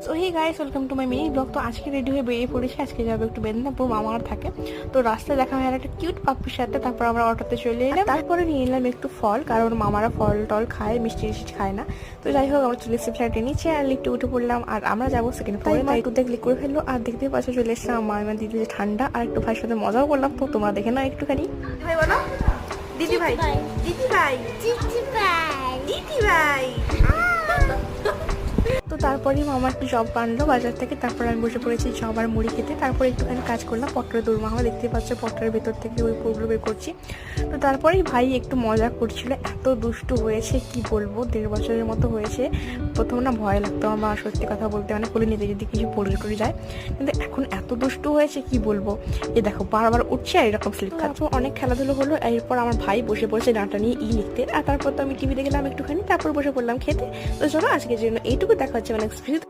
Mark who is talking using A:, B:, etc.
A: So hey guys, welcome to my mini blog. তো আজকে ready হয়ে বেরিয়ে পড়েছি। আজকে যাবো একটু মেদিনীপুর, মামার থাকে। তো রাস্তায় দেখা হয় একটা কিউট পাপ্পির সাথে। তারপর আমরা অটোতে চলে এলাম। তারপরে নিয়ে এলাম একটু ফল, কারণ মামারা ফল টল খায়, মিষ্টি মিষ্টি খায় না। তো যাই হোক, আমরা চলে এসেছি ফ্ল্যাটে নিচে, আর একটু উঠে পড়লাম। আর আমরা যাবো সেকেন্ড ফ্লোরে, তাই একটু দেখলে করে ফেললো। আর দেখতে পাচ্ছ চলে এসেছে আমার দিদি, যে ঠান্ডা। আর একটু ভাইয়ের সাথে মজাও করলাম। তো তোমরা দেখে নাও একটুখানি। ভাই বলো, দিদি ভাই, দিদি ভাই, দিদি ভাই, দিদি ভাই। তো তারপরেই মামা একটু চপ আনলো বাজার থেকে। তারপর আমি বসে পড়েছি চপ আর মুড়ি খেতে। তারপরে একটুখানি কাজ করলাম, পটলের দৌড় মামা দেখতে পাচ্ছ পটলের ভেতর থেকে ওই পুরগুলো বের করছি। তো তারপরেই ভাই একটু মজা করছিল, এত দুষ্টু হয়েছে কি বলবো, 1.5 বছরের মতো হয়েছে। প্রথম না ভয় লাগতো আমার, সত্যি কথা বলতে, মানে কোলে নিতে যদি কিছু পড়ে টড়ে যায়। কিন্তু এখন এত দুষ্টু হয়েছে কি বলবো। এই দেখো বারবার উঠছে আর এরকম স্লিপ খাচ্ছে। অনেক খেলাধুলো হলো। এরপর আমার ভাই বসে পড়েছে ডাঁটা নিয়ে লিখতে। আর তারপর তো আমি টিভিতে গেলাম একটুখানি, তারপর বসে পড়লাম খেতে। তো চলো আজকের জন্য এইটুকু, দেখা হচ্ছে নেক্সট ভিডিও।